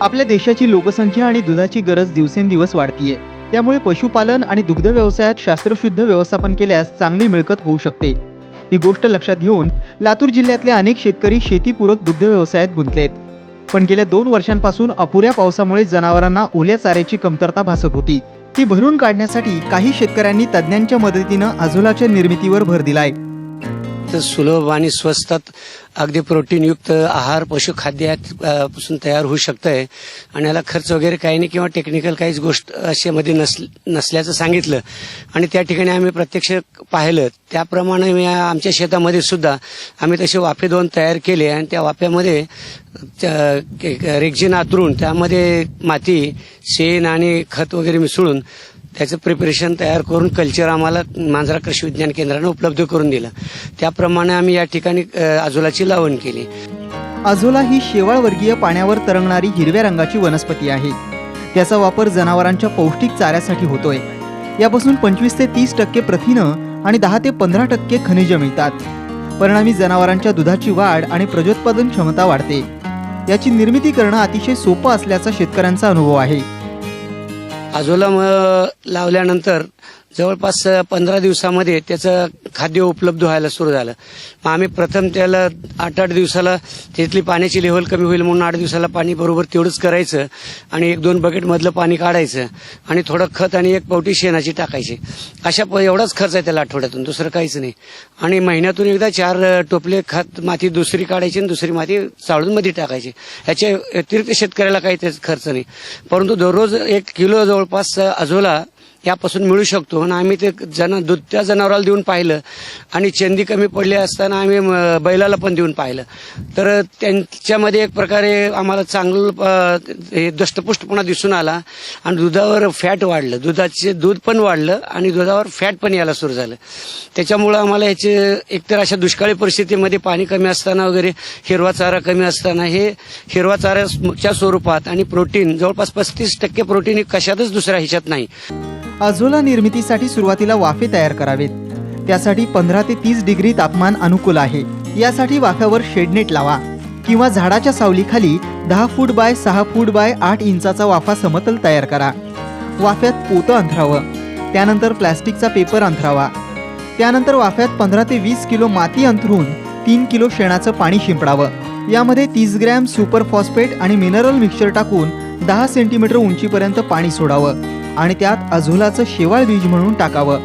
आपल्या देशाची लोकसंख्या आणि दुधाची गरज दिवसेंदिवस वाढतीये. त्यामुळे पशुपालन आणि दुग्ध व्यवसायात शास्त्रशुद्ध व्यवस्थापन केल्यास चांगली मिळकत होऊ शकते. ही गोष्ट लक्षात घेऊन लातूर जिल्ह्यातले अनेक शेतकरी शेतीपूरक दुग्ध व्यवसायात गुंतलेत. पण गेल्या 2 वर्षांपासून अपुऱ्या पावसामुळे जनावरांना ओल्या चाऱ्याची कमतरता भासत होती. ती भरून काढण्यासाठी काही शेतकऱ्यांनी तज्ज्ञांच्या मदतीनं अझोलाच्या निर्मितीवर भर दिलाय. तर सुलभ आणि स्वस्तात अगदी प्रोटीनयुक्त आहार पशुखाद्यापासून तयार होऊ शकतंय आणि याला खर्च वगैरे काही नाही किंवा टेक्निकल काहीच गोष्ट अशामध्ये नसल्याचं सांगितलं आणि त्या ठिकाणी आम्ही प्रत्यक्ष पाहिलं. त्याप्रमाणे आमच्या शेतामध्ये सुद्धा आम्ही तसे वाफे 2 तयार केले आणि त्या वाफ्यामध्ये रेक्झिन आतरून त्यामध्ये माती, शेण आणि खत वगैरे मिसळून त्याचं प्रिपरेशन तयार करून कल्चर आम्हाला मांजरा कृषी विज्ञान केंद्राने उपलब्ध करून दिलं. त्याप्रमाणे आम्ही या ठिकाणी अझोलाची लावण केली. अझोला ही शेवाळवर्गीय पाण्यावर तरंगणारी हिरव्या रंगाची वनस्पती आहे. त्याचा वापर जनावरांच्या पौष्टिक चाऱ्यासाठी होतोय. यापासून 25 ते 30% प्रथिनं आणि 10 ते 15% खनिज मिळतात. परिणामी जनावरांच्या दुधाची वाढ आणि प्रजोत्पादन क्षमता वाढते. याची निर्मिती करणं अतिशय सोपं असल्याचा शेतकऱ्यांचा अनुभव आहे. अझोला लावल्यानंतर जवळपास 15 दिवसामध्ये त्याचं खाद्य उपलब्ध व्हायला सुरू झालं. मग आम्ही प्रथम त्याला 8-8 दिवसाला तिथली पाण्याची लेव्हल कमी होईल म्हणून 8 दिवसाला पाणी बरोबर तेवढंच करायचं आणि 1-2 बकेटमधलं पाणी काढायचं आणि थोडं खत आणि 1 पावटी शेणाची टाकायची. एवढाच खर्च आहे त्याला आठवड्यातून, दुसरं काहीच नाही. आणि महिन्यातून एकदा 4 टोपले खत माती दुसरी काढायची आणि दुसरी माती चाळून मध्ये टाकायची. ह्याच्या व्यतिरिक्त शेतकऱ्याला काही त्याचा खर्च नाही. परंतु दररोज 1 किलो जवळपास अझोला यापासून मिळू शकतो. आणि आम्ही ते दुधत्या जनावराला देऊन पाहिलं आणि चंदी कमी पडली असताना आम्ही बैलाला पण देऊन पाहिलं. तर त्यांच्यामध्ये एक प्रकारे आम्हाला चांगलं दष्टपुष्टपणा दिसून आला आणि दुधावर फॅट वाढलं, दूध पण वाढलं आणि दुधावर फॅट पण यायला सुरू झालं. त्याच्यामुळं आम्हाला ह्याचे एकतर अशा दुष्काळी परिस्थितीमध्ये पाणी कमी असताना वगैरे हिरवा चारा कमी असताना हे हिरवा चाऱ्याच्या स्वरूपात आणि प्रोटीन जवळपास 35% प्रोटीन कशातच दुसऱ्या ह्याच्यात नाही. अझोला निर्मितीसाठी सुरुवातीला वाफे तयार करावेत. त्यासाठी 15 ते 30 डिग्री तापमान अनुकूल आहे. यासाठी वाफ्यावर शेडनेट लावा किंवा झाडाच्या सावलीखाली 10 फूट बाय 6 फूट बाय 8 इंचाचा वाफा समतल तयार करा. वाफ्यात पोतं अंथरावं. त्यानंतर प्लॅस्टिकचा पेपर अंथरावा. त्यानंतर वाफ्यात 15 ते 20 किलो माती अंथरून 3 किलो शेणाचं पाणी शिंपडावं. यामध्ये 30 ग्रॅम सुपर फॉस्फेट आणि मिनरल मिक्सचर टाकून 10 सेंटीमीटर उंचीपर्यंत पाणी सोडावं आणि त्यात अझोलाचं शेवाळ बीज म्हणून टाकावं.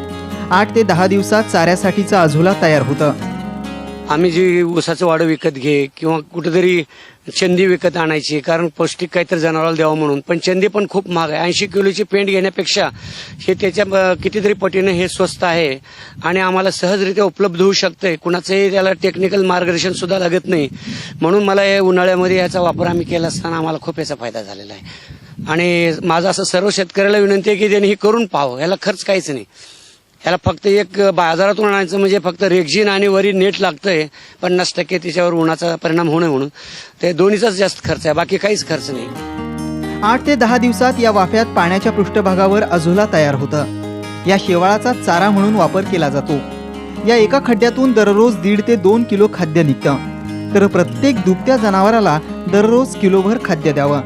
8 ते 10 दिवसात चाऱ्यासाठीचा अझोला तयार होतं. आम्ही जी ऊसाचं वाडं विकत घे किंवा कुठेतरी चंदी विकत आणायची, कारण पौष्टिक काहीतरी जनावराला द्यावं म्हणून, पण चंदी पण खूप महाग आहे. 80 किलोची पेंट घेण्यापेक्षा हे त्याच्या कितीतरी पटीने हे स्वस्त आहे आणि आम्हाला सहजरित्या उपलब्ध होऊ शकतंय. कुणाचंही त्याला टेक्निकल मार्गदर्शन सुद्धा लागत नाही. म्हणून मला या उन्हाळ्यामध्ये याचा वापर आम्ही केला असताना आम्हाला खूप याचा फायदा झालेला आहे. आणि माझं असं सर्व शेतकऱ्याला विनंती आहे की त्यांनी हे करून पाहावं. याला खर्च काहीच नाही. याला फक्त एक बाजारातून आणायचं म्हणजे फक्त रेक्झिन आणि वरी नेट लागतंय 50% त्याच्यावर उन्हाचा परिणाम होणे म्हणून. ते दोन्हीचाच जास्त खर्च आहे, बाकी काहीच खर्च नाही. 8 ते 10 दिवसात या वाफ्यात पाण्याच्या पृष्ठभागावर अझोला तयार होतं. या शेवाळाचा चारा म्हणून वापर केला जातो. या एका खड्ड्यातून दररोज 1.5 ते 2 किलो खाद्य निघतं. तर प्रत्येक दुभत्या जनावराला दररोज किलोभर खाद्य द्यावं.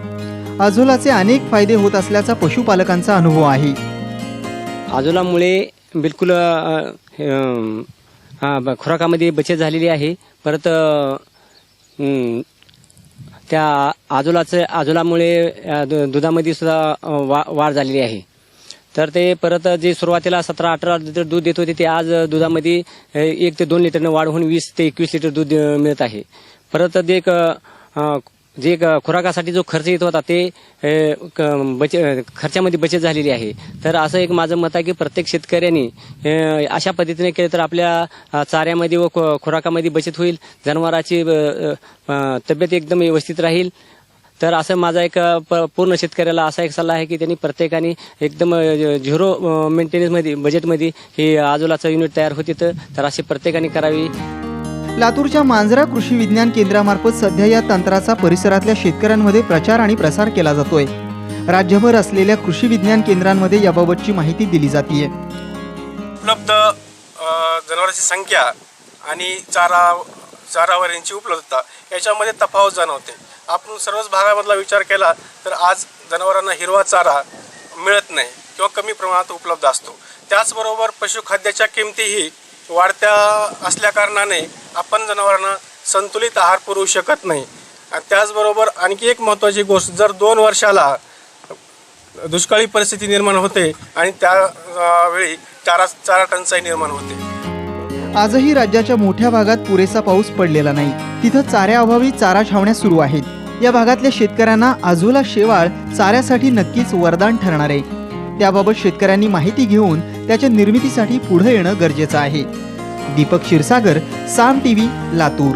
अझोलाचे अनेक फायदे होत असल्याचा पशुपालकांचा अनुभव आहे. अझोलामुळे बिलकुल खुराकामध्ये बचत झालेली आहे. परत त्या अझोलामुळे दुधामध्ये सुद्धा वाढ झालेली आहे. तर ते परत जे सुरुवातीला 17-18 लिटर दूध देत होते ते आज दुधामध्ये 1 ते 2 लिटरने वाढ होऊन 20 ते 21 लिटर दूध मिळत आहे. परत जे खुराकासाठी जो खर्च येत होता ते खर्चामध्ये बचत झालेली आहे. तर असं एक माझं मत आहे की प्रत्येक शेतकऱ्यांनी अशा पद्धतीने केलं तर आपल्या चाऱ्यामध्ये व खुराकामध्ये बचत होईल, जनावरांची तब्येत एकदम व्यवस्थित राहील. तर असं माझा एक पूर्ण शेतकऱ्याला असा एक सल्ला आहे की त्यांनी प्रत्येकाने एकदम 0 मेंटेनन्समध्ये बजेटमध्ये हे अझोलाचं युनिट तयार होते. तर असे प्रत्येकाने करावी. लातूरच्या मांजरा कृषी विज्ञान केंद्रामार्फत सध्या या तंत्राचा परिसरातल्या शेतकऱ्यांमध्ये प्रचार आणि प्रसार केला जातोय. राज्यभर असलेल्या कृषी विज्ञान केंद्रांमध्ये याबाबतची माहिती दिली जाते. उपलब्ध जनावरांची संख्या आणि चारा चारावरींची उपलब्धता याच्यामध्ये तफावत जाणवते. आपण सर्वच भागामधला विचार केला तर आज जनावरांना हिरवा चारा मिळत नाही किंवा कमी प्रमाणात उपलब्ध असतो. त्याचबरोबर पशुखाद्याच्या किमतीही वाढत्या असल्याकारणाने आपण जनावरांना संतुलित आहार पुरवू शकत नाही. आणि त्याचबरोबर आणखी एक महत्त्वाची गोष्ट, जर 2 वर्षाला दुष्काळी परिस्थिती निर्माण होते आणि त्यावेळी चारा टंचाई निर्माण होते. आजही राज्याच्या मोठ्या भागात पुरेसा पाऊस पडलेला नाही. तिथं चाऱ्याअभावी चारा छावण्या सुरू आहेत. या भागातल्या शेतकऱ्यांना आझोला शेवाळ चाऱ्यासाठी नक्कीच वरदान ठरणार आहे. त्याबाबत शेतकऱ्यांनी माहिती घेऊन त्याच्या निर्मितीसाठी पुढे येणं गरजेचं आहे. दीपक क्षीरसागर, साम टीव्ही, लातूर.